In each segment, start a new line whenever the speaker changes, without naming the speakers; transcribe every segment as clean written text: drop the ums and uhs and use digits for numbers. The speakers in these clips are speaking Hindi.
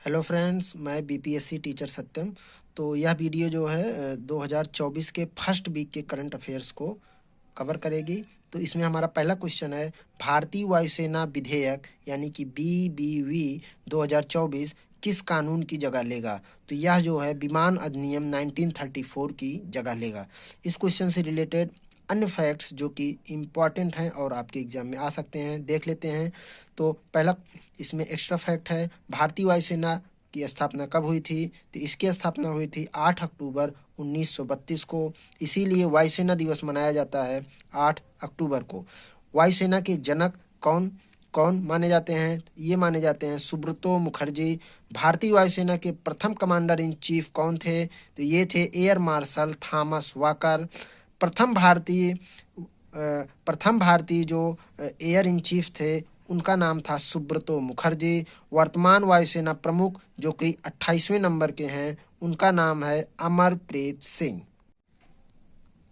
हेलो फ्रेंड्स, मैं बीपीएससी टीचर सत्यम। तो यह वीडियो जो है 2024 के फर्स्ट वीक के करंट अफेयर्स को कवर करेगी। तो इसमें हमारा पहला क्वेश्चन है, भारतीय वायुसेना विधेयक यानी कि बीबीवी 2024 किस कानून की जगह लेगा? तो यह जो है विमान अधिनियम 1934 की जगह लेगा। इस क्वेश्चन से रिलेटेड अन्य फैक्ट्स जो कि इम्पॉर्टेंट हैं और आपके एग्जाम में आ सकते हैं, देख लेते हैं। तो पहला इसमें एक्स्ट्रा फैक्ट है, भारतीय वायुसेना की स्थापना कब हुई थी? तो इसकी स्थापना हुई थी 8 अक्टूबर 1932 को। इसीलिए वायुसेना दिवस मनाया जाता है 8 अक्टूबर को। वायुसेना के जनक कौन कौन माने जाते हैं? ये माने जाते हैं सुब्रतो मुखर्जी। भारतीय वायुसेना के प्रथम कमांडर इन चीफ कौन थे? तो ये थे एयर मार्शल थॉमस वाकर। प्रथम भारतीय प्रथम भारतीय जो एयर इन चीफ थे उनका नाम था सुब्रतो मुखर्जी। वर्तमान वायुसेना प्रमुख जो कि 28वें नंबर के हैं, उनका नाम है अमरप्रीत सिंह।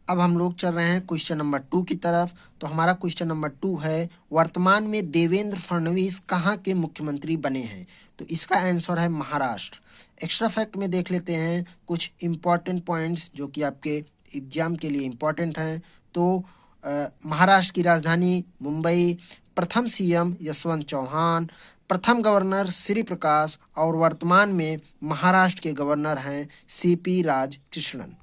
अब हम लोग चल रहे हैं क्वेश्चन नंबर 2 की तरफ। तो हमारा क्वेश्चन नंबर 2 है, वर्तमान में देवेंद्र फडणवीस कहाँ के मुख्यमंत्री बने हैं? तो इसका आंसर है महाराष्ट्र। एक्स्ट्रा फैक्ट में देख लेते हैं कुछ इम्पॉर्टेंट पॉइंट्स जो कि आपके एग्जाम के लिए इम्पॉर्टेंट हैं। तो महाराष्ट्र की राजधानी मुंबई, प्रथम सीएम यशवंत चौहान, प्रथम गवर्नर श्री प्रकाश और वर्तमान में महाराष्ट्र के गवर्नर हैं सीपी राजकृष्णन।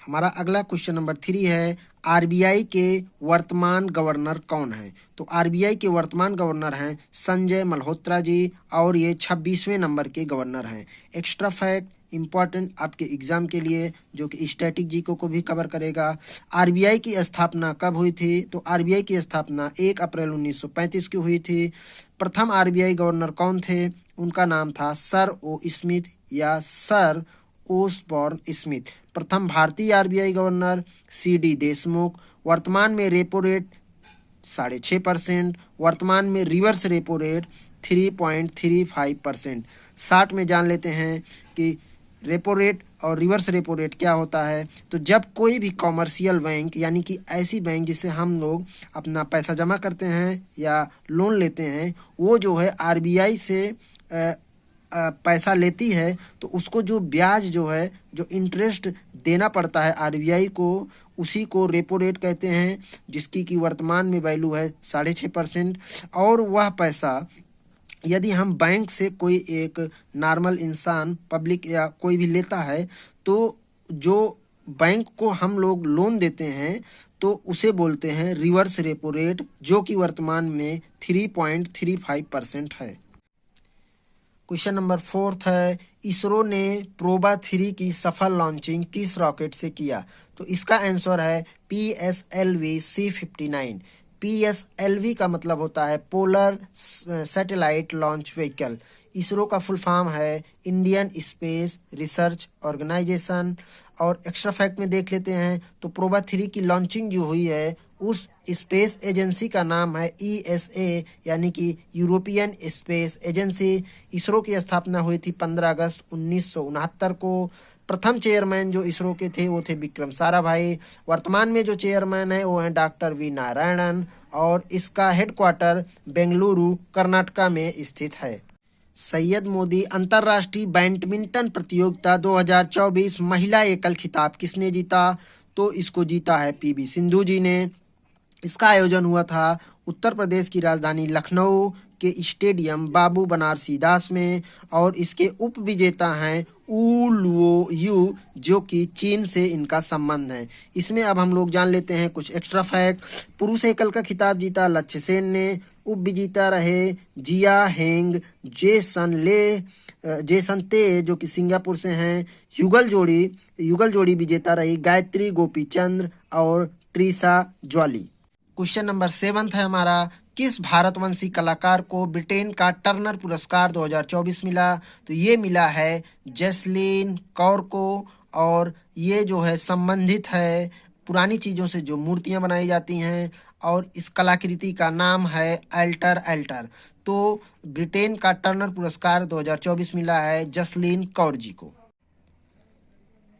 हमारा अगला क्वेश्चन नंबर 3 है, आरबीआई के वर्तमान गवर्नर कौन है? तो आरबीआई के वर्तमान गवर्नर हैं संजय मल्होत्रा जी और ये 26वें नंबर के गवर्नर हैं। एक्स्ट्रा फैक्ट इम्पॉर्टेंट आपके एग्जाम के लिए जो कि स्टैटिक जीको को भी कवर करेगा। आरबीआई की स्थापना कब हुई थी? तो आरबीआई की स्थापना 1 अप्रैल 1935 की हुई थी। प्रथम आरबीआई गवर्नर कौन थे? उनका नाम था सर ओ स्मिथ या सर ओसबॉर्न स्मिथ। प्रथम भारतीय आरबीआई गवर्नर सी.डी. देशमुख। वर्तमान में रेपो रेट 6.5%। वर्तमान में रिवर्स रेपो रेट 3.35%। 60 में जान लेते हैं कि रेपो रेट और रिवर्स रेपो रेट क्या होता है। तो जब कोई भी कॉमर्शियल बैंक यानी कि ऐसी बैंक जिससे हम लोग अपना पैसा जमा करते हैं या लोन लेते हैं, वो जो है आरबीआई से पैसा लेती है, तो उसको जो ब्याज जो है, जो इंटरेस्ट देना पड़ता है आरबीआई को, उसी को रेपो रेट कहते हैं, जिसकी की वर्तमान में वैल्यू है 6.5%। और वह पैसा यदि हम बैंक से कोई एक नॉर्मल इंसान पब्लिक या कोई भी लेता है, तो जो बैंक को हम लोग लोन देते हैं तो उसे बोलते हैं रिवर्स रेपो रेट, जो कि वर्तमान में 3.35% है। क्वेश्चन नंबर 4 है, इसरो ने प्रोबा 3 की सफल लॉन्चिंग किस रॉकेट से किया? तो इसका आंसर है PSLV C59। PSLV का मतलब होता है polar satellite launch vehicle. ISRO का फुल फॉर्म है इंडियन स्पेस रिसर्च ऑर्गेनाइजेशन। और एक्स्ट्रा फैक्ट में देख लेते हैं तो प्रोबा 3 की लॉन्चिंग जो हुई है उस स्पेस एजेंसी का नाम है ESA यानी कि यूरोपियन स्पेस एजेंसी। इसरो की स्थापना हुई थी 15 अगस्त 1969 को। प्रथम चेयरमैन जो इसरो के थे वो थे विक्रम साराभाई। वर्तमान में जो चेयरमैन है वो हैं डॉक्टर वी नारायणन और इसका हेडक्वार्टर बेंगलुरु कर्नाटका में स्थित है। सैयद मोदी अंतर्राष्ट्रीय बैडमिंटन प्रतियोगिता 2024 महिला एकल खिताब किसने जीता? तो इसको जीता है PV सिंधु जी ने। इसका आयोजन हुआ था उत्तर प्रदेश की राजधानी लखनऊ के स्टेडियम बाबू बनारसी दास में और इसके उप विजेता हैं ऊ लुओ यू, जो कि चीन से इनका संबंध है। इसमें अब हम लोग जान लेते हैं कुछ एक्स्ट्रा फैक्ट। पुरुष एकल का खिताब जीता लक्ष्य सेन ने। उप विजेता रहे जिया हेंग, जेसन ते जो कि सिंगापुर से हैं। युगल जोड़ी विजेता रही गायत्री गोपीचंद्र और ट्रीसा ज्वाली। क्वेश्चन नंबर 7 है हमारा, किस भारतवंशी कलाकार को ब्रिटेन का टर्नर पुरस्कार 2024 मिला? तो ये मिला है जैस्लीन कौर को और ये जो है संबंधित है पुरानी चीज़ों से जो मूर्तियां बनाई जाती हैं और इस कलाकृति का नाम है एल्टर। तो ब्रिटेन का टर्नर पुरस्कार 2024 मिला है जैस्लीन कौर जी को।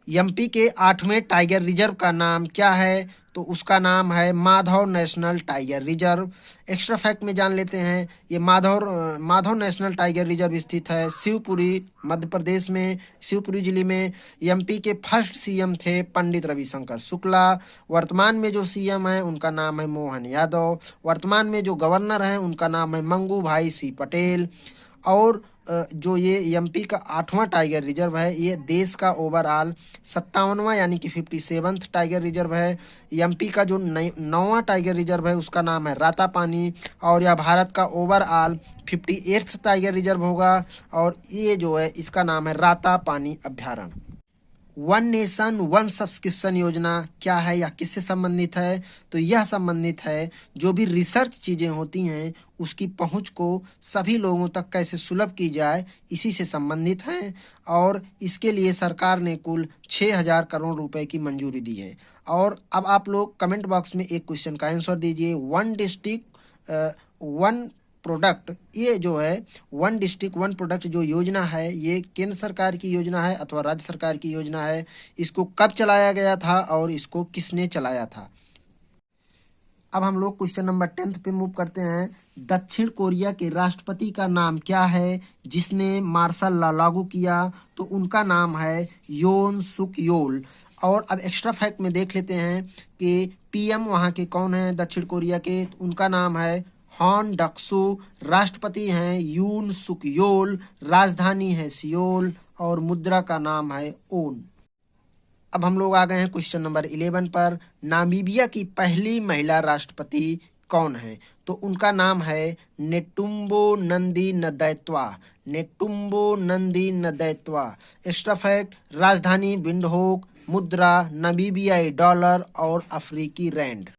एमपी के 8वें टाइगर रिजर्व का नाम क्या है? तो उसका नाम है Madhav national tiger reserve. Extra fact में जान लेते हैं, ये माधव नेशनल टाइगर रिजर्व स्थित है शिवपुरी, मध्य प्रदेश में, शिवपुरी जिले में। एमपी के फर्स्ट सीएम थे पंडित रविशंकर शुक्ला। वर्तमान में जो सीएम है उनका नाम है मोहन यादव। वर्तमान में जो गवर्नर हैं उनका नाम है मंगू भाई सी पटेल। और जो ये एमपी का 8वां टाइगर रिजर्व है, ये देश का ओवरऑल 57वां यानी कि 57th टाइगर रिजर्व है। एमपी का जो 9वां टाइगर रिजर्व है उसका नाम है रातापानी, और यह भारत का ओवरऑल 58th टाइगर रिजर्व होगा, और ये जो है इसका नाम है रातापानी अभ्यारण्य। वन नेशन वन सब्सक्रिप्शन योजना क्या है या किससे संबंधित है? तो यह संबंधित है जो भी रिसर्च चीज़ें होती हैं उसकी पहुंच को सभी लोगों तक कैसे सुलभ की जाए, इसी से संबंधित है। और इसके लिए सरकार ने कुल 6,000 करोड़ रुपए की मंजूरी दी है। और अब आप लोग कमेंट बॉक्स में एक क्वेश्चन का आंसर दीजिए। वन डिस्ट्रिक्ट वन प्रोडक्ट, ये जो है वन डिस्ट्रिक्ट वन प्रोडक्ट जो योजना है, ये केंद्र सरकार की योजना है अथवा राज्य सरकार की योजना है? इसको कब चलाया गया था और इसको किसने चलाया था? अब हम लोग क्वेश्चन नंबर 10 पे मूव करते हैं। दक्षिण कोरिया के राष्ट्रपति का नाम क्या है जिसने मार्शल लॉ लागू किया? तो उनका नाम है योन सुक योल। और अब एक्स्ट्रा फैक्ट में देख लेते हैं कि पीएम वहाँ के कौन है दक्षिण कोरिया के? तो उनका नाम है हॉन डक्सू। राष्ट्रपति हैं यून सुक योल। राजधानी है सियोल, और मुद्रा का नाम है ओन। अब हम लोग आ गए हैं क्वेश्चन नंबर 11 पर। नामीबिया की पहली महिला राष्ट्रपति कौन है? तो उनका नाम है नेटुम्बो नंदी नदैत्वा। नेटुम्बो नंदी नदैत्वा। एक्स्ट्रा फैक्ट, राजधानी विंडहोक, मुद्रा नामीबियाई डॉलर और अफ्रीकी रैंड।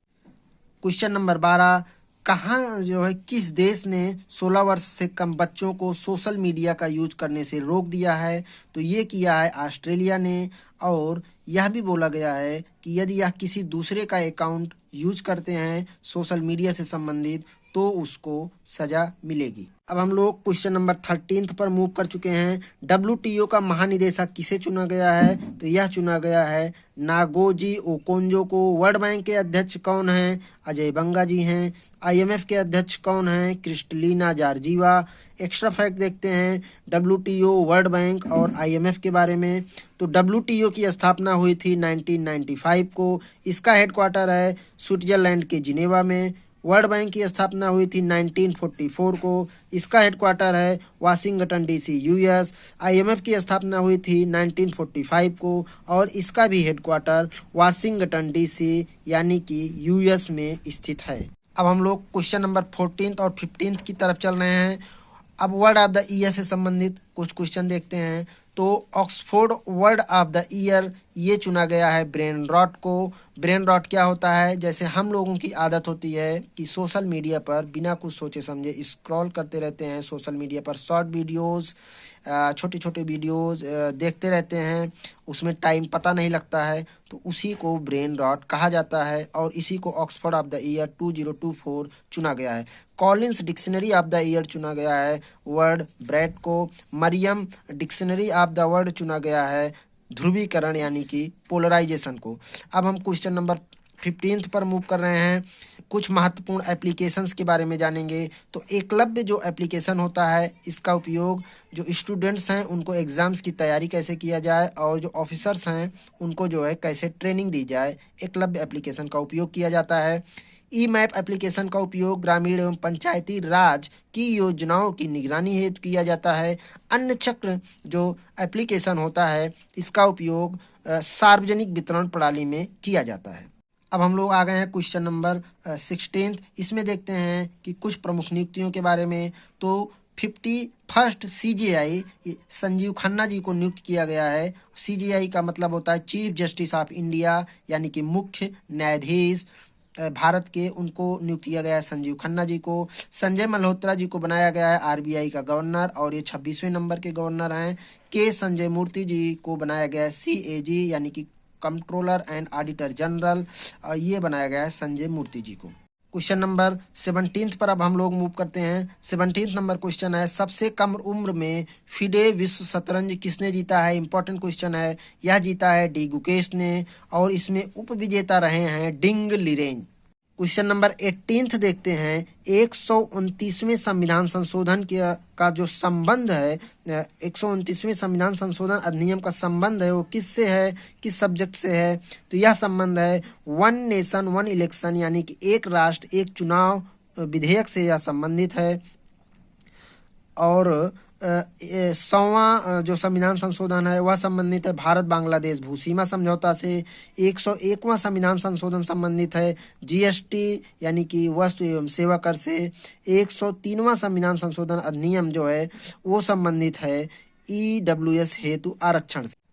क्वेश्चन नंबर 12, कहाँ जो है किस देश ने 16 वर्ष से कम बच्चों को सोशल मीडिया का यूज करने से रोक दिया है? तो ये किया है ऑस्ट्रेलिया ने। और यह भी बोला गया है कि यदि यह किसी दूसरे का अकाउंट यूज करते हैं सोशल मीडिया से संबंधित तो उसको सजा मिलेगी। अब हम लोग क्वेश्चन नंबर 13 पर मूव कर चुके हैं। WTO का महानिदेशक किसे चुना गया है? तो यह चुना गया है नागोजी ओकोंजो को। वर्ल्ड बैंक के अध्यक्ष कौन हैं? अजय बंगा जी हैं। IMF के अध्यक्ष कौन हैं? Kristalina Georgieva. एक्स्ट्रा फैक्ट देखते हैं WTO, वर्ल्ड बैंक और IMF के बारे में। तो WTO की स्थापना हुई थी 1995 को। इसका हेडक्वार्टर है स्विट्जरलैंड के जिनेवा में। वर्ल्ड बैंक की स्थापना हुई थी 1944 को। इसका हेडक्वार्टर है वाशिंगटन DC US। IMF की स्थापना हुई थी 1945 को, और इसका भी हेडक्वार्टर वाशिंगटन DC यानी कि US में स्थित है। अब हम लोग क्वेश्चन नंबर 14 और 15 की तरफ चल रहे हैं। अब वर्ड ऑफ द ईयर से संबंधित कुछ क्वेश्चन देखते हैं। तो Oxford word of the year ये चुना गया है ब्रेन रॉट को। ब्रेन रॉट क्या होता है? जैसे हम लोगों की आदत होती है कि सोशल मीडिया पर बिना कुछ सोचे समझे स्क्रॉल करते रहते हैं, सोशल मीडिया पर शॉर्ट वीडियोस, छोटे छोटे वीडियोस देखते रहते हैं, उसमें टाइम पता नहीं लगता है, तो उसी को ब्रेन रॉट कहा जाता है। और इसी को ऑक्सफोर्ड ऑफ द ईयर 2024 चुना गया है। Collins dictionary of the year चुना गया है वर्ड ब्रैड को। Merriam dictionary of the word चुना गया है ध्रुवीकरण यानी कि पोलराइजेशन को। अब हम क्वेश्चन नंबर 15 पर मूव कर रहे हैं। कुछ महत्वपूर्ण एप्लीकेशंस के बारे में जानेंगे। तो एकलव्य जो एप्लीकेशन होता है, इसका उपयोग जो स्टूडेंट्स हैं उनको एग्जाम्स की तैयारी कैसे किया जाए, और जो ऑफिसर्स हैं उनको जो है कैसे ट्रेनिंग दी जाए, एकलव्य एप्लीकेशन का उपयोग किया जाता है। ई मैप एप्लीकेशन का उपयोग ग्रामीण एवं पंचायती राज की योजनाओं की निगरानी हेतु किया जाता है। अन्न चक्र जो एप्लीकेशन होता है, इसका उपयोग सार्वजनिक वितरण प्रणाली में किया जाता है। अब हम लोग आ गए हैं क्वेश्चन नंबर 16। इसमें देखते हैं कि कुछ प्रमुख नियुक्तियों के बारे में। तो 51st CJI संजीव खन्ना जी को नियुक्त किया गया है। CJI का मतलब होता है चीफ जस्टिस ऑफ इंडिया यानी कि मुख्य न्यायाधीश भारत के, उनको नियुक्त किया गया है संजीव खन्ना जी को। संजय मल्होत्रा जी को बनाया गया है RBI का गवर्नर, और ये 26वें नंबर के गवर्नर हैं। के संजय मूर्ति जी को बनाया गया है CAG यानी कि कंट्रोलर एंड ऑडिटर जनरल, ये बनाया गया है संजय मूर्ति जी को। क्वेश्चन नंबर 17 पर अब हम लोग मूव करते हैं। 17 नंबर क्वेश्चन है, सबसे कम उम्र में फिडे विश्व शतरंज किसने जीता है? इंपॉर्टेंट क्वेश्चन है। यह जीता है डी गुकेश ने और इसमें उप विजेता रहे हैं डिंग लिरेन। क्वेश्चन नंबर 18 देखते हैं। 129वें संविधान संशोधन का जो संबंध है, 129वें संविधान संशोधन अधिनियम का संबंध है वो किससे है, किस सब्जेक्ट से है? तो यह संबंध है वन नेशन वन इलेक्शन यानी कि एक राष्ट्र एक चुनाव विधेयक से यह संबंधित है। और 100वां जो संविधान संशोधन है वह संबंधित है भारत बांग्लादेश भूसीमा समझौता से। 101वां संविधान संशोधन संबंधित है जीएसटी यानी कि वस्तु एवं सेवा कर से। 103वां संविधान संशोधन अधिनियम जो है वो संबंधित है ईडब्ल्यूएस हेतु आरक्षण से।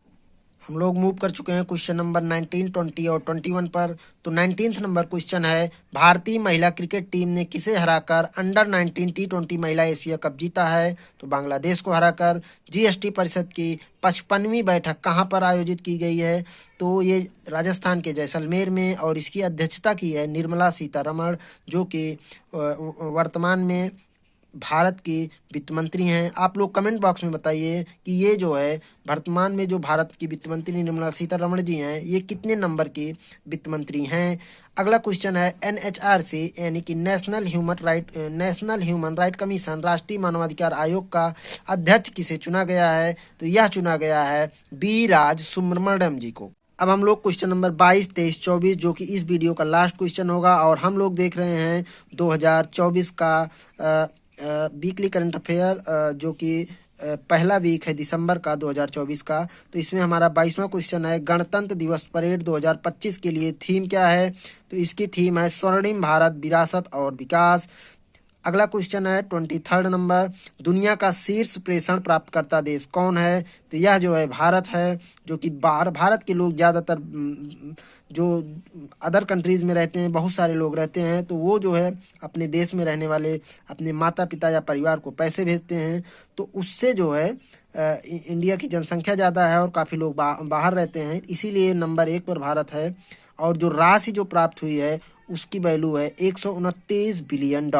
हम लोग मूव कर चुके हैं क्वेश्चन नंबर 19, 20 और 21 पर। तो 19 नंबर क्वेश्चन है, भारतीय महिला क्रिकेट टीम ने किसे हराकर अंडर 19 T20 महिला एशिया कप जीता है? तो बांग्लादेश को हराकर। जीएसटी परिषद की 55वीं बैठक कहाँ पर आयोजित की गई है? तो ये राजस्थान के जैसलमेर में और इसकी अध्यक्षता की है निर्मला सीतारमण जो कि वर्तमान में भारत की वित्त मंत्री हैं। आप लोग कमेंट बॉक्स में बताइए कि ये जो है वर्तमान में जो भारत की वित्त मंत्री निर्मला सीतारमण जी हैं ये कितने नंबर की वित्त मंत्री हैं। अगला क्वेश्चन है, एनएचआरसी यानी कि नेशनल ह्यूमन राइट कमीशन राष्ट्रीय मानवाधिकार आयोग का अध्यक्ष किसे चुना गया है? तो यह चुना गया है बी राज सुब्रमण्यम जी को। अब हम लोग क्वेश्चन नंबर 22, 23, 24 जो कि इस वीडियो का लास्ट क्वेश्चन होगा और हम लोग देख रहे हैं 2024 का वीकली करंट अफेयर जो कि पहला वीक है दिसंबर का 2024 का। तो इसमें हमारा 22वां क्वेश्चन है, गणतंत्र दिवस परेड 2025 के लिए थीम क्या है? तो इसकी थीम है स्वर्णिम भारत विरासत और विकास। अगला क्वेश्चन है 23rd नंबर, दुनिया का शीर्ष प्रेषण प्राप्तकर्ता देश कौन है? तो यह जो है भारत है जो कि भारत के लोग ज़्यादातर जो अदर कंट्रीज़ में रहते हैं बहुत सारे लोग रहते हैं तो वो जो है अपने देश में रहने वाले अपने माता पिता या परिवार को पैसे भेजते हैं तो उससे जो है इंडिया की जनसंख्या ज़्यादा है और काफ़ी लोग बाहर रहते हैं इसीलिए नंबर 1 पर भारत है। और जो राशि जो प्राप्त हुई है उसकी वैल्यू है $129 बिलियन।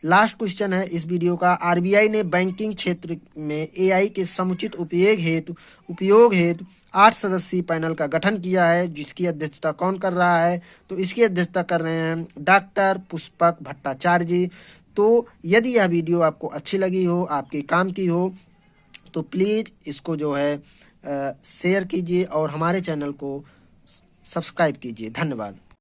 लास्ट क्वेश्चन है इस वीडियो का, आरबीआई ने बैंकिंग क्षेत्र में एआई के समुचित उपयोग हेतु 8 सदस्यीय पैनल का गठन किया है जिसकी अध्यक्षता कौन कर रहा है? तो इसकी अध्यक्षता कर रहे हैं डॉक्टर पुष्पक भट्टाचार्य जी। तो यदि यह वीडियो आपको अच्छी लगी हो आपके काम की हो तो प्लीज़ इसको जो है शेयर कीजिए और हमारे चैनल को सब्सक्राइब कीजिए। धन्यवाद।